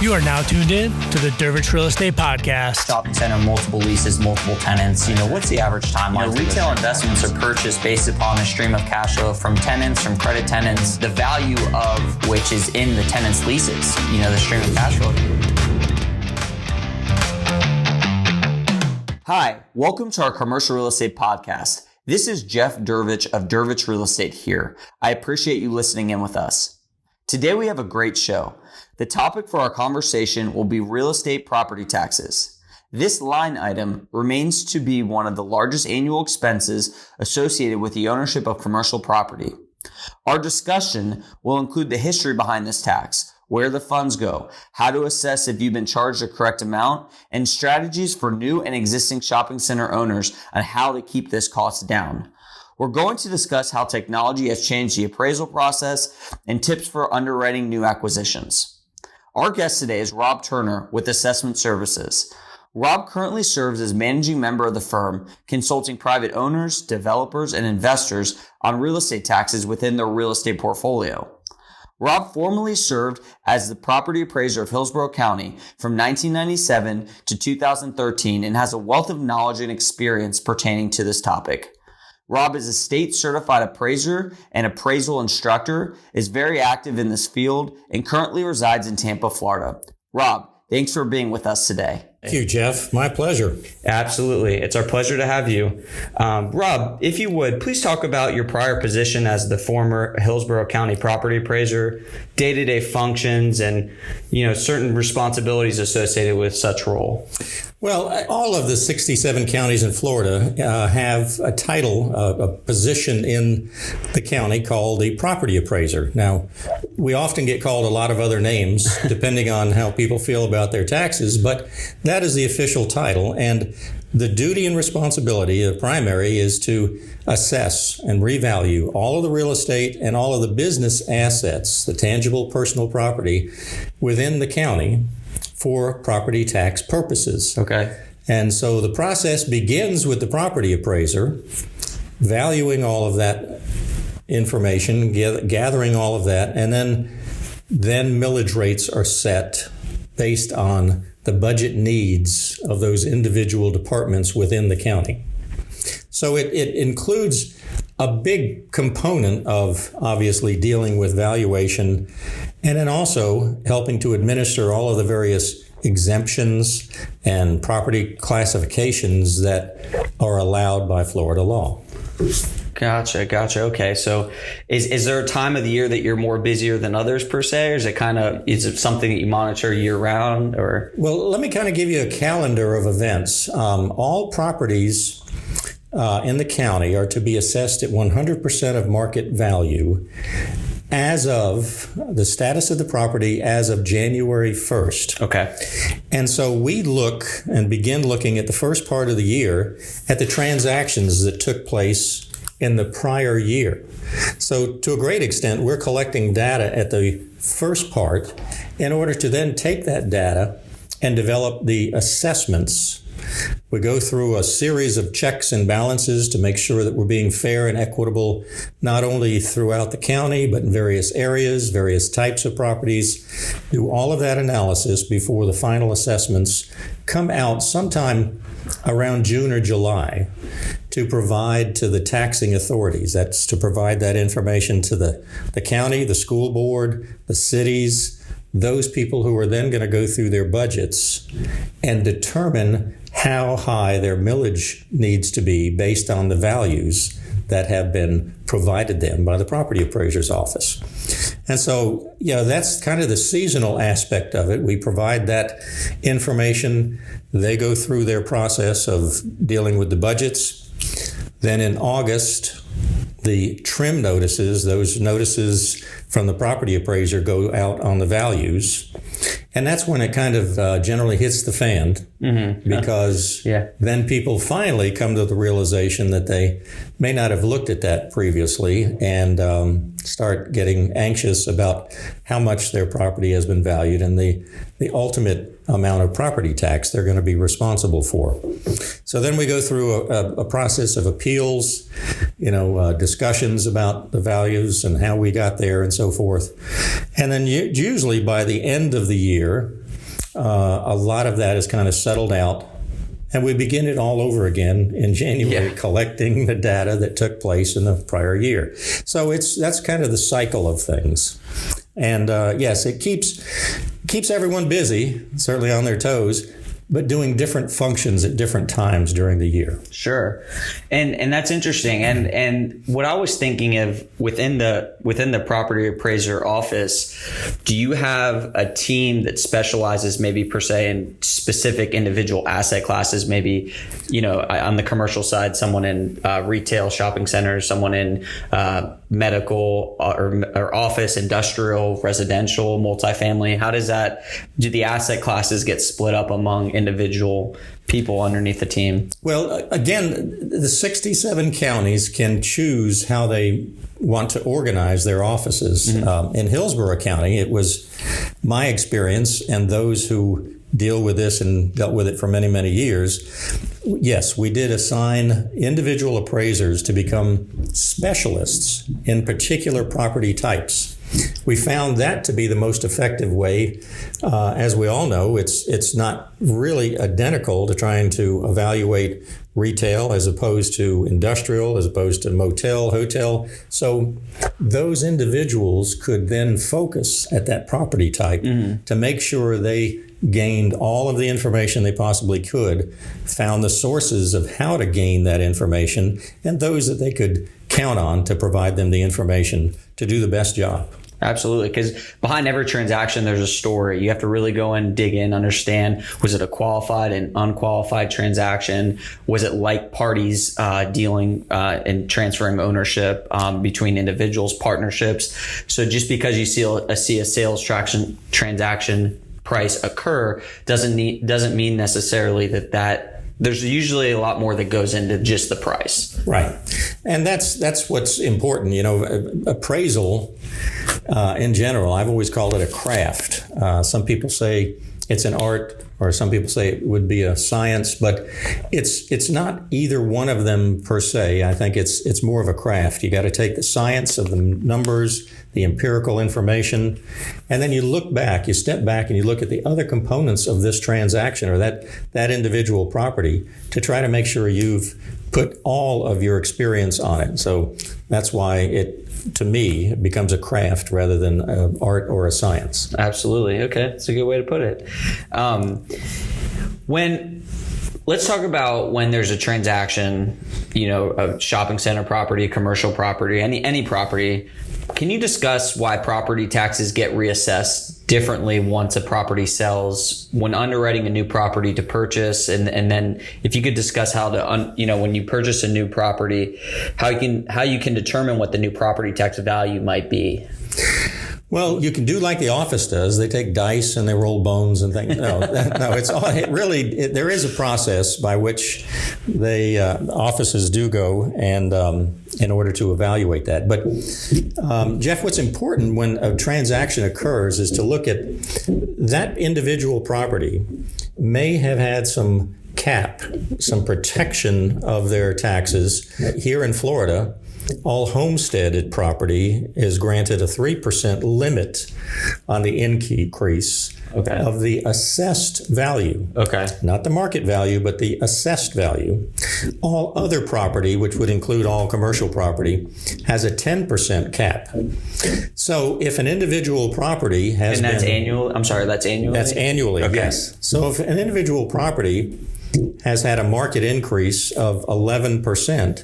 You are now tuned in to the DEVERCH-REAL Estate Podcast. Shopping center, multiple leases, multiple tenants. What's the average timeline? Retail investments are purchased based upon a stream of cash flow from tenants, from credit tenants, the value of which is in the tenant's leases, the stream of cash flow. Hi, welcome to our Commercial Real Estate Podcast. This is Jeff-DERVECH of DEVERCH-REAL ESTATE here. I appreciate you listening in with us. Today we have a great show. The topic for our conversation will be real estate property taxes. This line item remains to be one of the largest annual expenses associated with the ownership of commercial property. Our discussion will include the history behind this tax, where the funds go, how to assess if you've been charged the correct amount, and strategies for new and existing shopping center owners on how to keep this cost down. We're going to discuss how technology has changed the appraisal process and tips for underwriting new acquisitions. Our guest today is Rob Turner with Assessment Services. Rob currently serves as managing member of the firm, consulting private owners, developers, and investors on real estate taxes within their real estate portfolio. Rob formerly served as the property appraiser of Hillsborough County from 1997 to 2013 and has a wealth of knowledge and experience pertaining to this topic. Rob is a state certified appraiser and appraisal instructor, is very active in this field, and currently resides in Tampa, Florida. Rob, thanks for being with us today. Thank you, Jeff. My pleasure. Absolutely. It's our pleasure to have you. Rob, if you would, please talk about your prior position as the former Hillsborough County property appraiser, day-to-day functions, and, certain responsibilities associated with such role. Well, all of the 67 counties in Florida have a title, a position in the county called the property appraiser. Now, we often get called a lot of other names depending on how people feel about their taxes, but that is the official title. And the duty and responsibility, the primary, is to assess and revalue all of the real estate and all of the business assets, the tangible personal property within the county for property tax purposes. Okay. And so the process begins with the property appraiser valuing all of that information, gathering all of that, and then millage rates are set based on the budget needs of those individual departments within the county. So it includes a big component of obviously dealing with valuation and then also helping to administer all of the various exemptions and property classifications that are allowed by Florida law. Gotcha. Okay. So is there a time of the year that you're more busier than others per se, or is it something that you monitor year round, or? Well, let me kind of give you a calendar of events. All properties in the county are to be assessed at 100% of market value as of the status of the property as of January 1st. Okay. And so we look and begin looking at the first part of the year at the transactions that took place in the prior year. So to a great extent, we're collecting data at the first part in order to then take that data and develop the assessments. We go through a series of checks and balances to make sure that we're being fair and equitable, not only throughout the county, but in various areas, various types of properties. Do all of that analysis before the final assessments come out sometime around June or July to provide to the taxing authorities. That's to provide that information to the county, the school board, the cities, those people who are then going to go through their budgets and determine how high their millage needs to be based on the values that have been provided them by the property appraiser's office. And so, that's kind of the seasonal aspect of it. We provide that information. They go through their process of dealing with the budgets. Then in August, the trim notices, those notices from the property appraiser, go out on the values. And that's when it kind of generally hits the fan, because then people finally come to the realization that they may not have looked at that previously and start getting anxious about how much their property has been valued and the ultimate amount of property tax they're going to be responsible for. So then we go through a process of appeals, discussions about the values and how we got there and so forth. And then usually by the end of the year, a lot of that is kind of settled out. And we begin it all over again in January, collecting the data that took place in the prior year. So that's kind of the cycle of things. And yes, it keeps everyone busy, certainly on their toes, but doing different functions at different times during the year. Sure. And that's interesting. And what I was thinking of within the property appraiser office, do you have a team that specializes maybe per se in specific individual asset classes? Maybe, on the commercial side, someone in retail shopping centers, someone in medical or office, industrial, residential, multifamily. How do the asset classes get split up among individual people underneath the team? Well, again, the 67 counties can choose how they want to organize their offices. Mm-hmm. In Hillsborough County, it was my experience, and those who deal with this and dealt with it for many, many years. Yes, we did assign individual appraisers to become specialists in particular property types. We found that to be the most effective way. As we all know, it's not really identical to trying to evaluate retail as opposed to industrial, as opposed to motel, hotel. So those individuals could then focus at that property type to make sure they gained all of the information they possibly could, found the sources of how to gain that information, and those that they could count on to provide them the information to do the best job. Absolutely, because behind every transaction, there's a story. You have to really go in, dig in, understand, was it a qualified and unqualified transaction? Was it like parties dealing and transferring ownership between individuals, partnerships? So just because you see a sales transaction price occur doesn't mean necessarily that there's usually a lot more that goes into just the price. Right. And that's what's important. Appraisal in general, I've always called it a craft. Some people say it's an art, or some people say it would be a science, but it's not either one of them per se. I think it's more of a craft. You got to take the science of the numbers, the empirical information, and then you step back and you look at the other components of this transaction or that individual property to try to make sure you've put all of your experience on it. So that's why to me, it becomes a craft rather than an art or a science. Absolutely. Okay. That's a good way to put it. Let's talk about when there's a transaction, a shopping center property, commercial property, any property. Can you discuss why property taxes get reassessed differently once a property sells when underwriting a new property to purchase? And then if you could discuss how when you purchase a new property, how you can determine what the new property tax value might be. Well, you can do like the office does. They take dice and they roll bones and things. No, it's all there is a process by which offices do go and in order to evaluate that. But Jeff, what's important when a transaction occurs is to look at that individual property may have had some protection of their taxes. Here in Florida, all homesteaded property is granted a 3% limit on the increase of the assessed value. Okay. Not the market value, but the assessed value. All other property, which would include all commercial property, has a 10% cap. So if an individual property has that's annual? I'm sorry, that's annually? That's annually, yes. So if an individual property has had a market increase of 11%,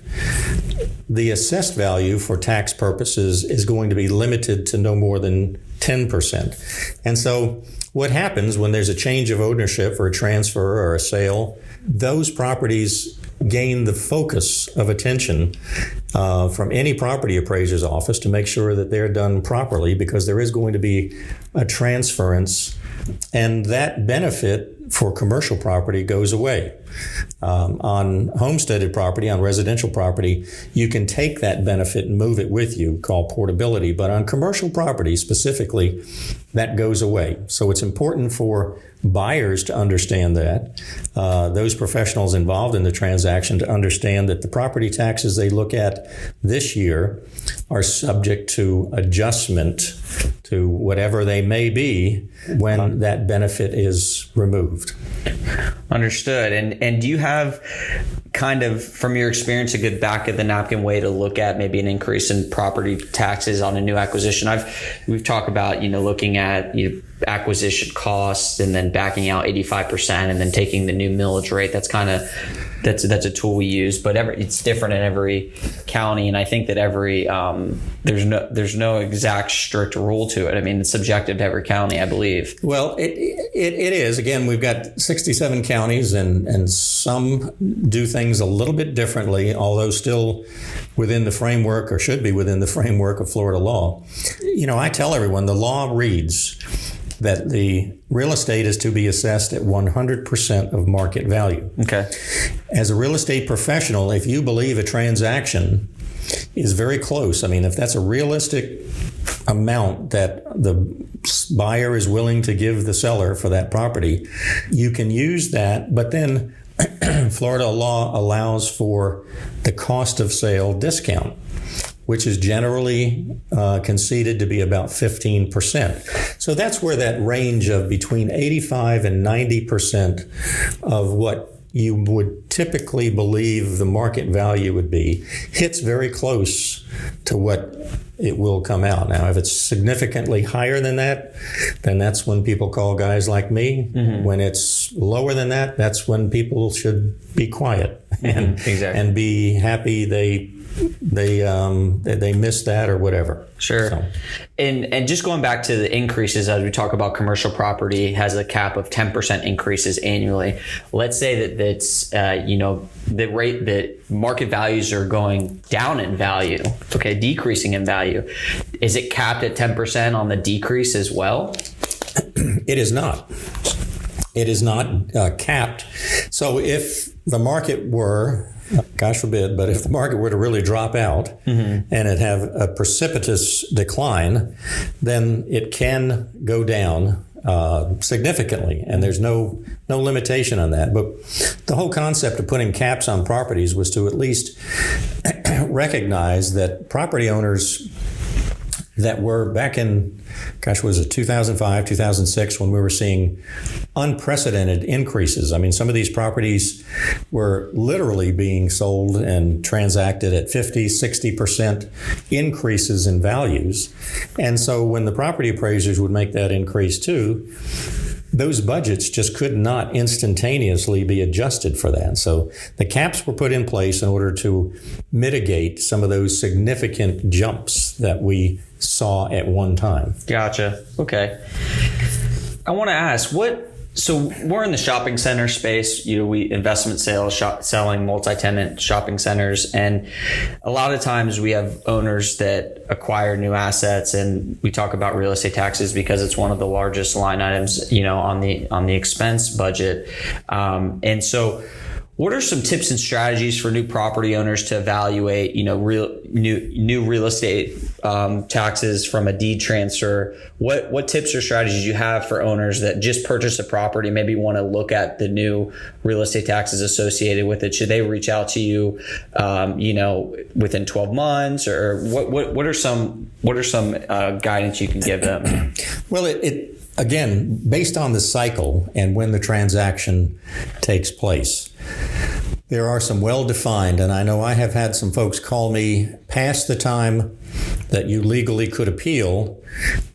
the assessed value for tax purposes is going to be limited to no more than 10%. And so what happens when there's a change of ownership or a transfer or a sale, those properties gain the focus of attention from any property appraiser's office to make sure that they're done properly, because there is going to be a transference, and that benefit for commercial property goes away. On homesteaded property, on residential property, you can take that benefit and move it with you, called portability. But on commercial property specifically, that goes away. So it's important for buyers to understand that, those professionals involved in the transaction to understand that the property taxes they look at this year are subject to adjustment to whatever they may be when that benefit is removed. Understood. And do you have kind of, from your experience, a good back of the napkin way to look at maybe an increase in property taxes on a new acquisition? We've talked about, looking at acquisition costs and then backing out 85% and then taking the new millage rate. That's a tool we use, but it's different in every county. And I think that there's no exact strict rule to it. I mean, it's subjective to every county, I believe. Well, it is. Again, we've got 67 counties and some do things a little bit differently, although still within the framework, or should be within the framework, of Florida law. I tell everyone the law reads that the real estate is to be assessed at 100% of market value. Okay. As a real estate professional, if you believe a transaction is very close, if that's a realistic amount that the buyer is willing to give the seller for that property, you can use that, but then Florida law allows for the cost of sale discount, which is generally conceded to be about 15%. So that's where that range of between 85 and 90% of what you would typically believe the market value would be hits very close to what it will come out. Now, if it's significantly higher than that, then that's when people call guys like me. Mm-hmm. When it's lower than that, that's when people should be quiet and be happy they missed that or whatever. Sure. So. And just going back to the increases, as we talk about, commercial property has a cap of 10% increases annually. Let's say that that's the rate that market values are going down in value, decreasing in value. Is it capped at 10% on the decrease as well? It is not. It is not capped. So if the market were, gosh forbid, but if the market were to really drop out and it have a precipitous decline, then it can go down significantly, and there's no limitation on that. But the whole concept of putting caps on properties was to at least recognize that property owners that were back in, was it 2005, 2006, when we were seeing unprecedented increases. Some of these properties were literally being sold and transacted at 50, 60% increases in values. And so when the property appraisers would make that increase too, those budgets just could not instantaneously be adjusted for that. So the caps were put in place in order to mitigate some of those significant jumps that we saw at one time. Gotcha. Okay. I want to ask, so we're in the shopping center space, we investment sales, selling multi-tenant shopping centers. And a lot of times we have owners that acquire new assets, and we talk about real estate taxes because it's one of the largest line items, on the expense budget. And so what are some tips and strategies for new property owners to evaluate, new real estate taxes from a deed transfer? What tips or strategies you have for owners that just purchase a property, maybe want to look at the new real estate taxes associated with it? Should they reach out to you, within 12 months, or what are some guidance you can give them? Well, it again, based on the cycle and when the transaction takes place, there are some well-defined, and I know I have had some folks call me past the time that you legally could appeal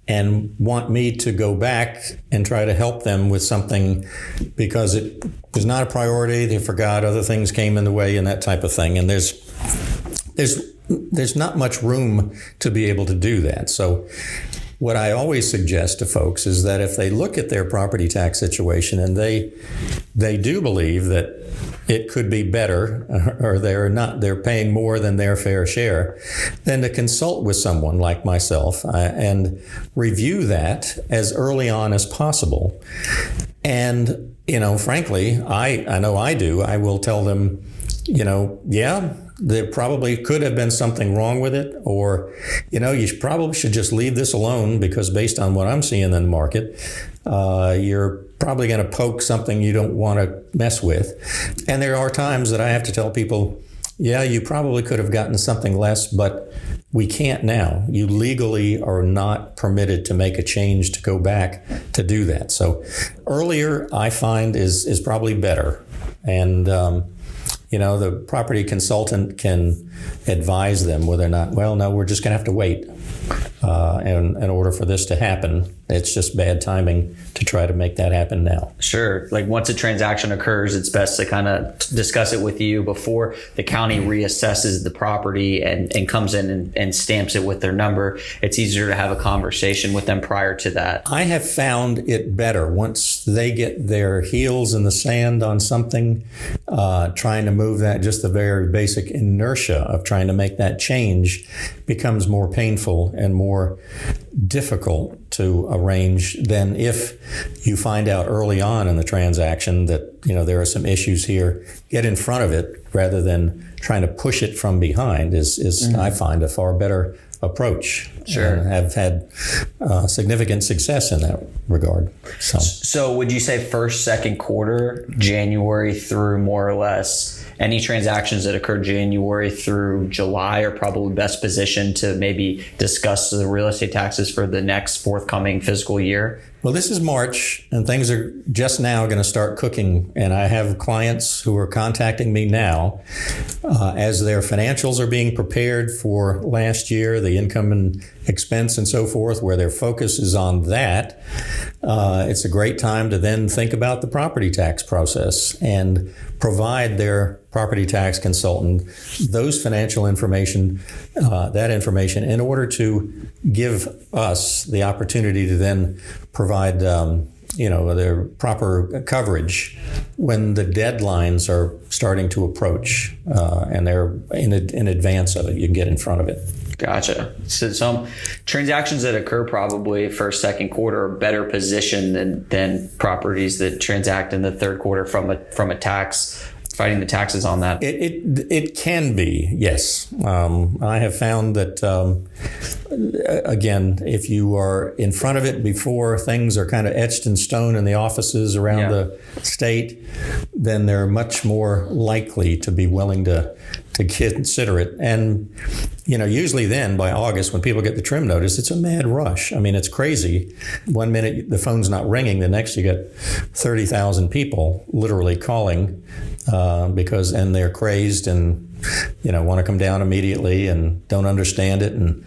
and want me to go back and try to help them with something because it was not a priority, they forgot, other things came in the way, and that type of thing. And there's not much room to be able to do that. So what I always suggest to folks is that if they look at their property tax situation and they do believe that it could be better, or they're paying more than their fair share, then to consult with someone like myself and review that as early on as possible. And, frankly, I know I do. I will tell them, there probably could have been something wrong with it, or, you probably should just leave this alone because based on what I'm seeing in the market, you're probably going to poke something you don't want to mess with. And there are times that I have to tell people, yeah, you probably could have gotten something less, but we can't now. You legally are not permitted to make a change to go back to do that. So earlier, I find, is probably better. And, the property consultant can advise them whether or not, well, no, we're just going to have to wait in order for this to happen. It's just bad timing to try to make that happen now. Sure. Like once a transaction occurs, it's best to kind of discuss it with you before the county reassesses the property and comes in and stamps it with their number. It's easier to have a conversation with them prior to that. I have found it better once they get their heels in the sand on something, trying to move that, just the very basic inertia of trying to make that change becomes more painful and more difficult to arrange than if you find out early on in the transaction that, there are some issues here. Get in front of it rather than trying to push it from behind is I find, a far better approach. Sure. And have had significant success in that regard. So would you say first, second quarter, January through more or less, any transactions that occur January through July are probably best positioned to maybe discuss the real estate taxes for the next forthcoming fiscal year? Well, this is March, and things are just now going to start cooking. And I have clients who are contacting me now as their financials are being prepared for last year, the income and expense and so forth, where their focus is on that. It's a great time to then think about the property tax process and provide their property tax consultant those financial information, that information, in order to give us the opportunity to then provide their proper coverage when the deadlines are starting to approach, and they're in advance of it. You can get in front of it. Gotcha. So some transactions that occur probably first, second quarter are better positioned than properties that transact in the third quarter from a tax, fighting the taxes on that. It can be, yes. I have found that, again, if you are in front of it before things are kind of etched in stone in the offices around the state, then they're much more likely to be willing to consider it. And, usually then by August, when people get the trim notice, it's a mad rush. I mean, it's crazy. One minute the phone's not ringing, the next you get 30,000 people literally calling because they're crazed and, want to come down immediately and don't understand it. And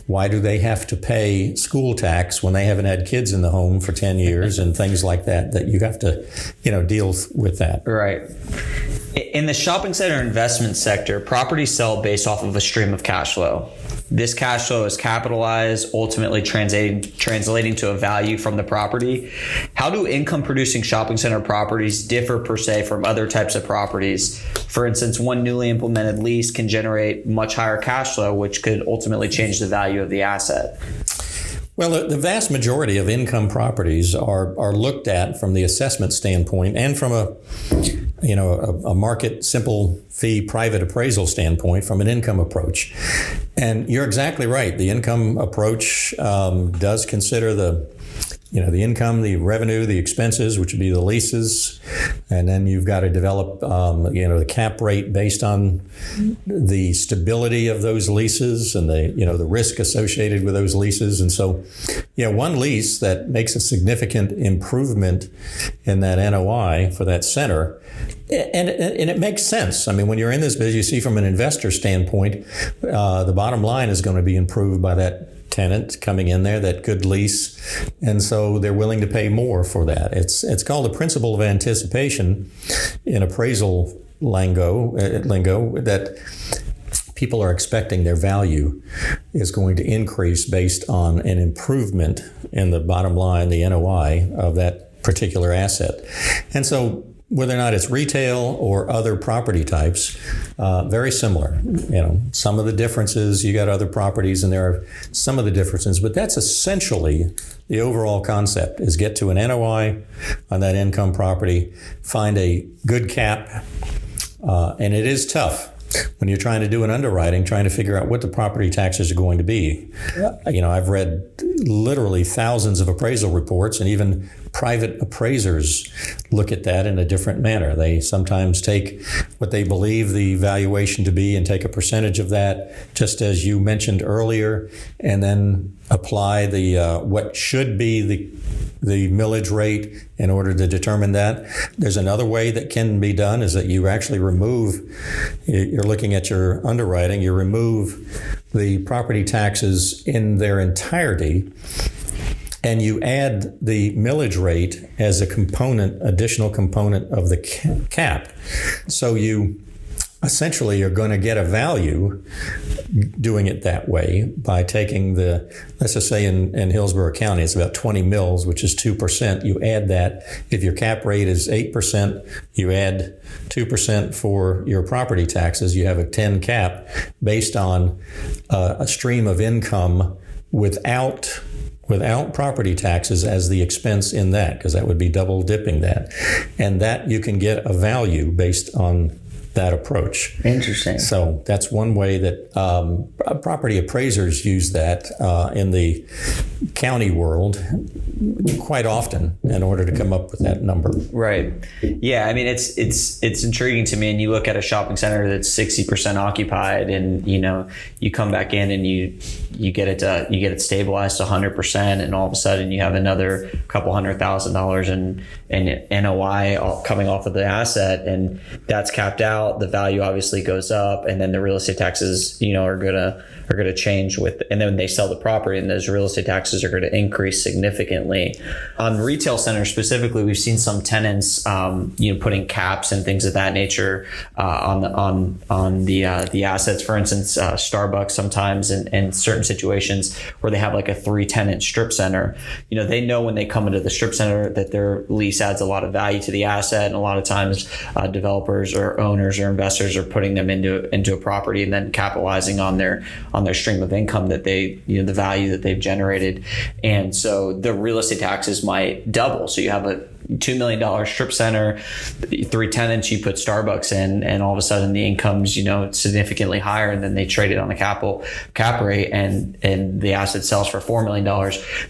why do they have to pay school tax when they haven't had kids in the home for 10 years and things like that you have to, deal with that. Right. In the shopping center investment sector, properties sell based off of a stream of cash flow. This cash flow is capitalized, ultimately translating to a value from the property. How do income-producing shopping center properties differ per se from other types of properties? For instance, one newly implemented lease can generate much higher cash flow, which could ultimately change the value of the asset. Well, the vast majority of income properties are looked at from the assessment standpoint and from a market simple fee private appraisal standpoint from an income approach. And you're exactly right. The income approach does consider the income, the revenue, the expenses, which would be the leases. And then you've got to develop, the cap rate based on the stability of those leases and the risk associated with those leases. And so, one lease that makes a significant improvement in that NOI for that center, and it makes sense. I mean, when you're in this business, you see from an investor standpoint, the bottom line is going to be improved by that tenant coming in there, that good lease, and so they're willing to pay more for that. It's called the principle of anticipation in appraisal lingo that people are expecting their value is going to increase based on an improvement in the bottom line, the NOI of that particular asset. And so whether or not it's retail or other property types, very similar. Some of the differences, you got other properties and there are some of the differences, but that's essentially the overall concept is get to an NOI on that income property, find a good cap, and it is tough when you're trying to do an underwriting, trying to figure out what the property taxes are going to be. I've read literally thousands of appraisal reports, and even private appraisers look at that in a different manner. They sometimes take what they believe the valuation to be and take a percentage of that, just as you mentioned earlier, and then apply the what should be the millage rate in order to determine that. There's another way that can be done, is that you actually you're looking at your underwriting, you remove the property taxes in their entirety, and you add the millage rate as a additional component of the cap. So you essentially are going to get a value doing it that way by taking let's just say in Hillsborough County, it's about 20 mils, which is 2%. You add that. If your cap rate is 8%, you add 2% for your property taxes. You have a 10 cap based on a stream of income without property taxes as the expense in that, because that would be double dipping that. And that you can get a value based on that approach. Interesting. So that's one way that property appraisers use that in the county world quite often in order to come up with that number. Right. Yeah. I mean, it's intriguing to me. And you look at a shopping center that's 60% occupied, and you come back in and you get it stabilized to 100%, and all of a sudden you have another couple $100,000 in NOI coming off of the asset, and that's capped out. The value obviously goes up, and then the real estate taxes, are gonna change and then when they sell the property, and those real estate taxes are going to increase significantly. On retail centers specifically, we've seen some tenants, putting caps and things of that nature on the assets. For instance, Starbucks sometimes in certain situations where they have like a 3-tenant strip center, they know when they come into the strip center that their lease adds a lot of value to the asset, and a lot of times developers or owners or investors are putting them into a property and then capitalizing on their stream of income that they, the value that they've generated. And so the real estate taxes might double. So you have a $2 million strip center, 3 tenants, you put Starbucks in, and all of a sudden the income's, significantly higher, and then they trade it on the cap rate, and the asset sells for $4 million.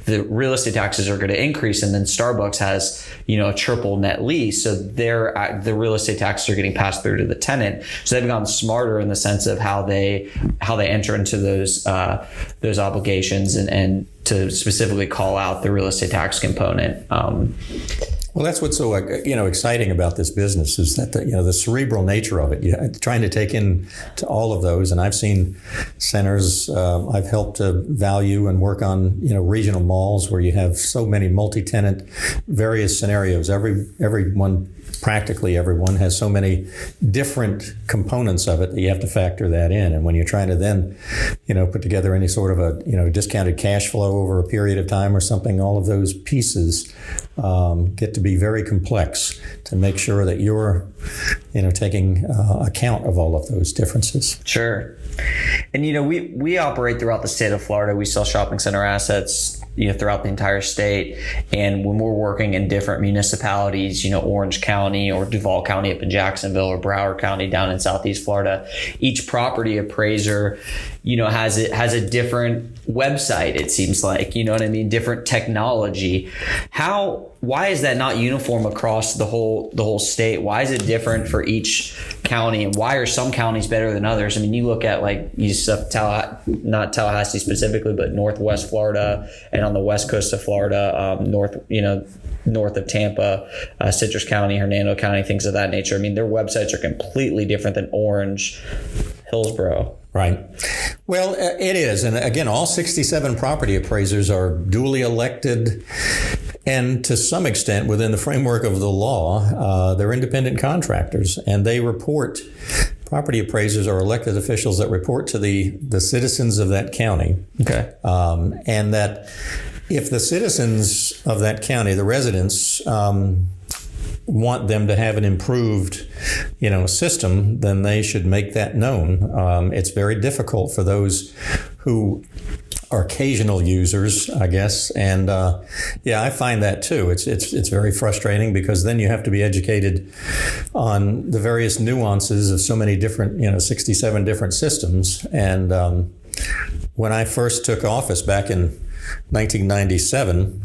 The real estate taxes are going to increase, and then Starbucks has, a triple net lease. So the real estate taxes are getting passed through to the tenant. So they've gotten smarter in the sense of how they enter into those obligations and to specifically call out the real estate tax component. Well, that's what's so exciting about this business, is that the cerebral nature of it. Trying to take in to all of those, and I've seen centers. I've helped to value and work on regional malls where you have so many multi-tenant, various scenarios. Practically everyone has so many different components of it that you have to factor that in. And when you're trying to then, put together any sort of a, discounted cash flow over a period of time or something, all of those pieces get to be very complex to make sure that you're, taking account of all of those differences. Sure. And, we operate throughout the state of Florida. We sell shopping center assets, throughout the entire state. And when we're working in different municipalities, Orange County or Duval County up in Jacksonville, or Broward County down in Southeast Florida, each property appraiser, has a different website, it seems like, different technology. Why is that not uniform across the whole state? Why is it different for each county, and why are some counties better than others? I mean, you look at not Tallahassee specifically, but Northwest Florida, and on the west coast of Florida, north of Tampa, Citrus County, Hernando County, things of that nature. I mean, their websites are completely different than Orange, Hillsborough. Right. Well, it is. And again, all 67 property appraisers are duly elected, and to some extent, within the framework of the law, they're independent contractors, and they report. Property appraisers are elected officials that report to the citizens of that county. Okay. And that if the citizens of that county, the residents, want them to have an improved, system, then they should make that known. It's very difficult for those who or occasional users, I guess. And I find that too. It's very frustrating because then you have to be educated on the various nuances of so many different, 67 different systems. And when I first took office back in 1997,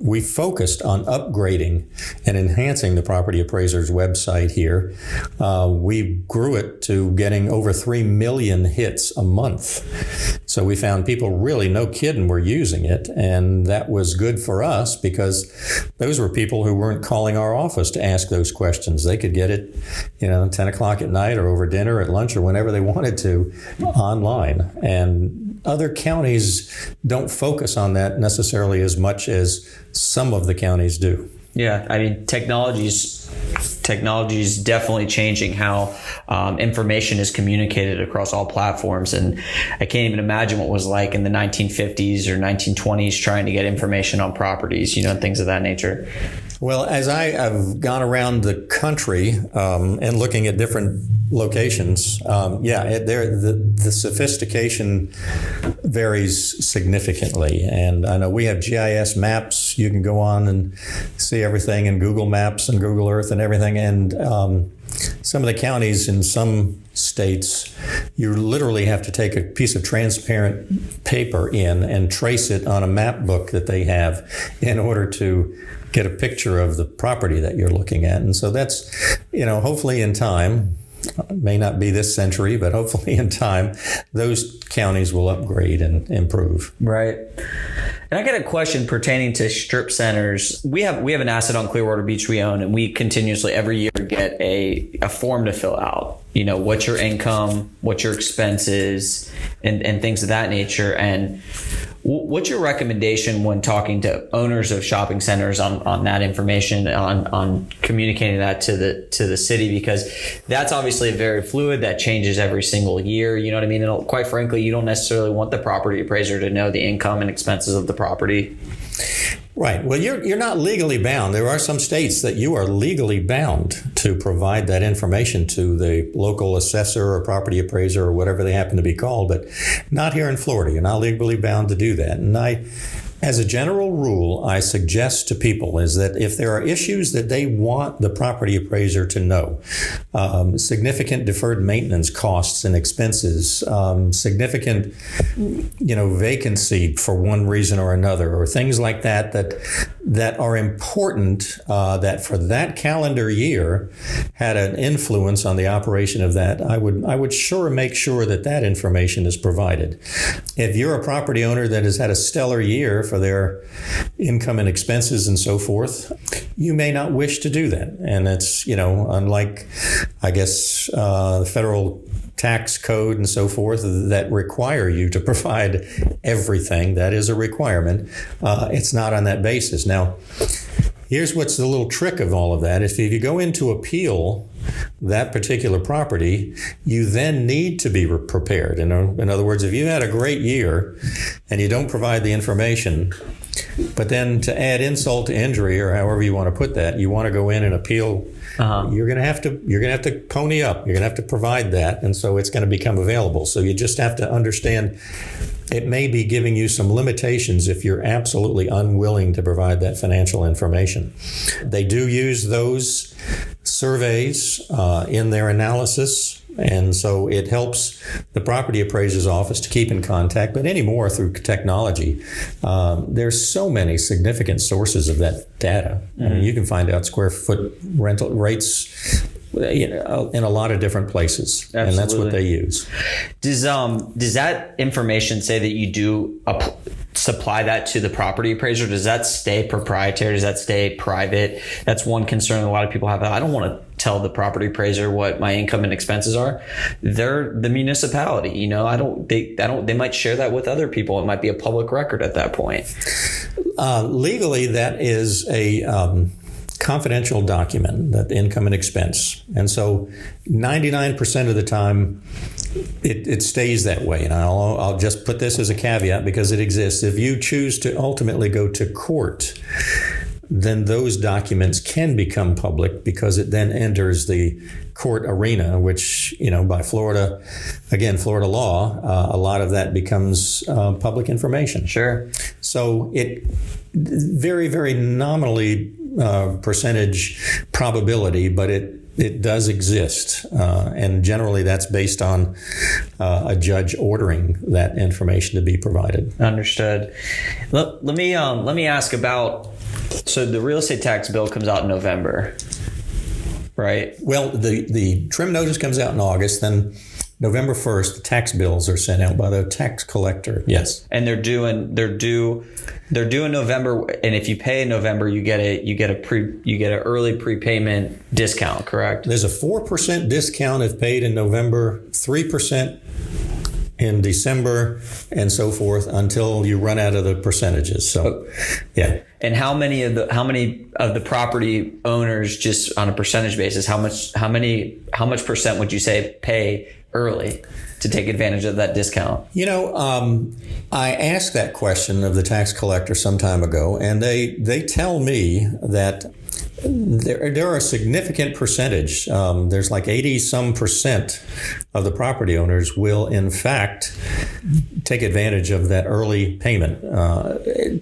we focused on upgrading and enhancing the Property Appraiser's website here. We grew it to getting over 3 million hits a month. So we found people really, no kidding, were using it. And that was good for us because those were people who weren't calling our office to ask those questions. They could get it, 10 o'clock at night or over dinner, at lunch, or whenever they wanted to online. And other counties don't focus on that necessarily as much as some of the counties do. Yeah, I mean, technology's definitely changing how information is communicated across all platforms. And I can't even imagine what it was like in the 1950s or 1920s trying to get information on properties, and things of that nature. Well, as I have gone around the country and looking at different locations, the sophistication varies significantly. And I know we have GIS maps. You can go on and see everything in Google Maps and Google Earth and everything. And some of the counties in some states, you literally have to take a piece of transparent paper in and trace it on a map book that they have in order to get a picture of the property that you're looking at. And so that's, hopefully in time, may not be this century, but hopefully in time, those counties will upgrade and improve. Right. And I got a question pertaining to strip centers. We have an asset on Clearwater Beach we own, and we continuously every year get a form to fill out. What's your income, what's your expenses, and things of that nature. And what's your recommendation when talking to owners of shopping centers on that information, on communicating that to the city? Because that's obviously very fluid. That changes every single year. You know what I mean? And quite frankly, you don't necessarily want the property appraiser to know the income and expenses of the property. Right. Well, you're not legally bound. There are some states that you are legally bound to provide that information to the local assessor or property appraiser or whatever they happen to be called, but not here in Florida. You're not legally bound to do that. And as a general rule, I suggest to people is that if there are issues that they want the property appraiser to know, significant deferred maintenance costs and expenses, significant, vacancy for one reason or another, or things like that are important, that for that calendar year had an influence on the operation of that, I would sure make sure that information is provided. If you're a property owner that has had a stellar year for their income and expenses and so forth, you may not wish to do that. And it's, unlike, I guess, the federal tax code and so forth that require you to provide everything. That is a requirement. It's not on that basis. Now, here's what's the little trick of all of that. If you go in to appeal that particular property, you then need to be prepared. In other words, if you had a great year and you don't provide the information, but then to add insult to injury, or however you want to put that, you want to go in and appeal, you're going to have to pony up. You're going to have to provide that, and so it's going to become available. So you just have to understand it may be giving you some limitations if you're absolutely unwilling to provide that financial information. They do use those surveys in their analysis, and so it helps the property appraiser's office to keep in contact. But anymore through technology, there's so many significant sources of that data. Mm-hmm. I mean, you can find out square foot rental rates in a lot of different places. Absolutely. And that's what they use. Does that information say that you do supply that to the property appraiser? Does that stay proprietary? Does that stay private? That's one concern a lot of people have. I don't want to tell the property appraiser what my income and expenses are. They're the municipality, they might share that with other people. It might be a public record at that point. Legally, that is a confidential document, that income and expense. And so 99% of the time, it stays that way. And I'll just put this as a caveat because it exists. If you choose to ultimately go to court, then those documents can become public because it then enters the court arena, which, by Florida law, a lot of that becomes public information. Sure. So it very, very nominally percentage probability, but it does exist. And generally that's based on a judge ordering that information to be provided. Understood. Let me ask about, so the real estate tax bill comes out in November, right? Well, the trim notice comes out in August, then November 1st, the tax bills are sent out by the tax collector. Yes. And they're due in November, and if you pay in November, you get an early prepayment discount, correct? There's a 4% discount if paid in November, 3% in December, and so forth until you run out of the percentages. So, yeah. And how many of the property owners, just on a percentage basis, how much percent would you say pay early to take advantage of that discount? I asked that question of the tax collector some time ago, and they tell me that there are a significant percentage. There's like 80% of the property owners will, in fact, take advantage of that early payment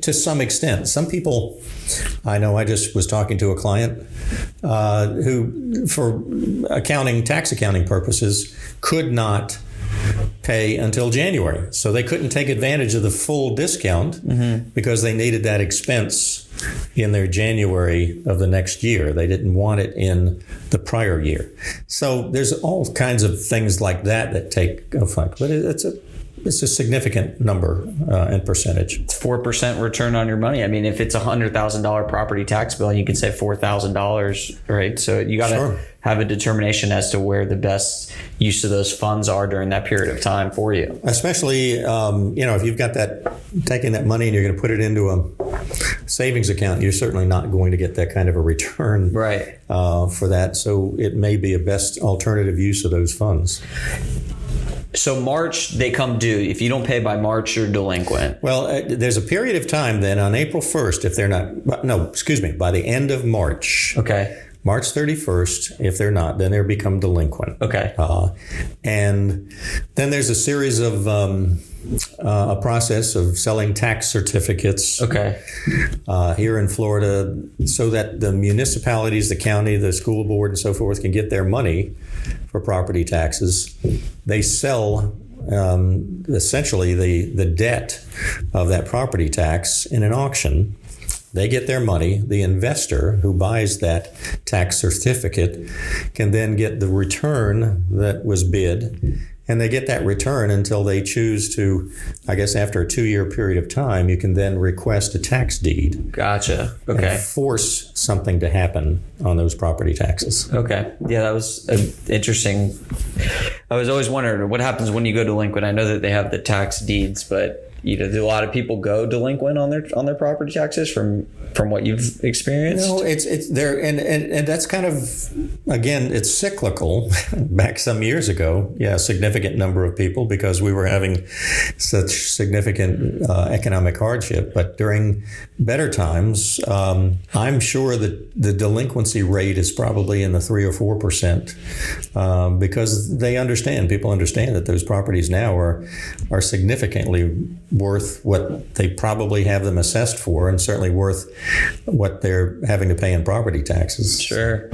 to some extent. Some people, I know, I just was talking to a client who, for tax accounting purposes, could not pay until January. So they couldn't take advantage of the full discount because they needed that expense in their January of the next year. They didn't want it in the prior year. So there's all kinds of things like that take effect. But it's a significant number and percentage. It's 4% return on your money. I mean, if it's a $100,000 property tax bill, you can save $4,000, right? So you got to have a determination as to where the best use of those funds are during that period of time for you. Especially, if you've got taking that money and you're going to put it into a savings account, you're certainly not going to get that kind of a return for that. So it may be a best alternative use of those funds. So March, they come due. If you don't pay by March, you're delinquent. Well, there's a period of time then on April 1st, if they're not, by the end of March. Okay. March 31st, if they're not, then they become delinquent. Okay. And then there's a series of a process of selling tax certificates. Okay. Here in Florida, so that the municipalities, the county, the school board, and so forth can get their money for property taxes. They sell essentially the debt of that property tax in an auction. They get their money. The investor who buys that tax certificate can then get the return that was bid. And they get that return until they choose to, I guess after a 2-year period of time, you can then request a tax deed. Gotcha. Okay. And force something to happen on those property taxes. Okay. Yeah, that was interesting. I was always wondering what happens when you go delinquent. I know that they have the tax deeds, but do a lot of people go delinquent on their property taxes from what you've experienced? No, it's there, and that's kind of, again, it's cyclical. Back some years ago, a significant number of people, because we were having such significant economic hardship. But during better times, I'm sure that the delinquency rate is probably in the 3 or 4%, because people understand that those properties now are significantly worth what they probably have them assessed for, and certainly worth what they're having to pay in property taxes. Sure.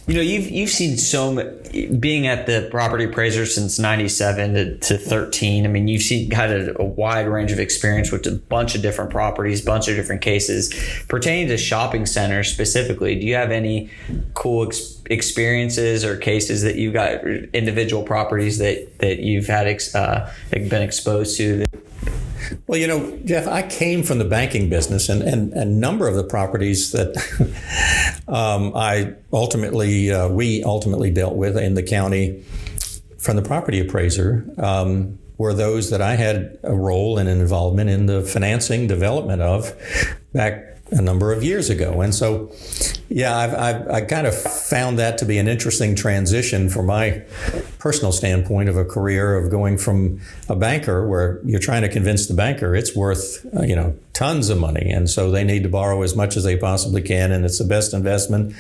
You've seen being at the property appraiser since 97 to 13. I mean, you've had a wide range of experience with a bunch of different properties, bunch of different cases. Pertaining to shopping centers specifically, do you have any cool experiences or cases that you got, individual properties that you've had been exposed to? Well, Jeff, I came from the banking business, and a number of the properties that we ultimately dealt with in the county from the property appraiser were those that I had a role and an involvement in the financing development of back a number of years ago. And so Yeah, I kind of found that to be an interesting transition from my personal standpoint of a career of going from a banker where you're trying to convince the banker it's worth, tons of money. And so they need to borrow as much as they possibly can. And it's the best investment.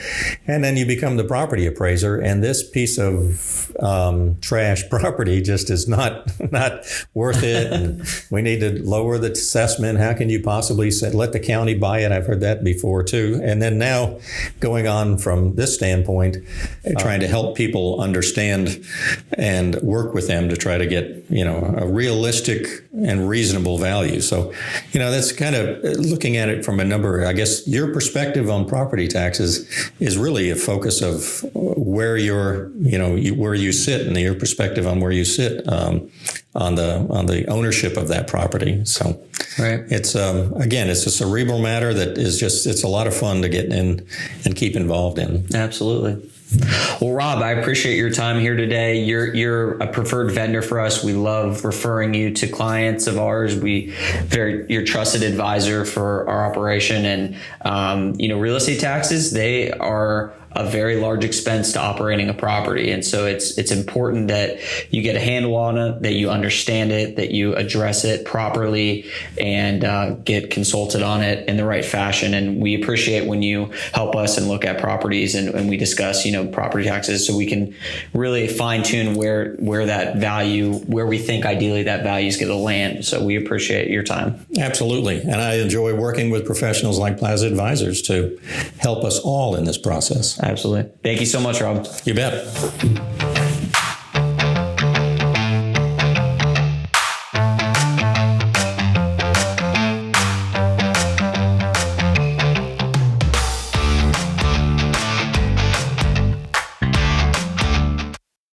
And then you become the property appraiser. And this piece of trash property just is not worth it. And we need to lower the assessment. How can you possibly let the county buy it? I've heard that before too. And then now going on from this standpoint, trying to help people understand and work with them to try to get, a realistic and reasonable value. So, that's kind of looking at it from a number. I guess your perspective on property taxes is really a focus of where where you sit, and your perspective on where you sit on the ownership of that property. So, right. It's again, it's a cerebral matter that is it's a lot of fun to get in and keep involved in. Absolutely. Well, Rob, I appreciate your time here today. You're a preferred vendor for us. We love referring you to clients of ours. You're trusted advisor for our operation, and real estate taxes, they are a very large expense to operating a property. And so it's important that you get a handle on it, that you understand it, that you address it properly, and get consulted on it in the right fashion. And we appreciate when you help us and look at properties and we discuss, property taxes, so we can really fine tune where that value, where we think ideally that value is going to land. So we appreciate your time. Absolutely. And I enjoy working with professionals like Plaza Advisors to help us all in this process. Absolutely. Thank you so much, Rob. You bet.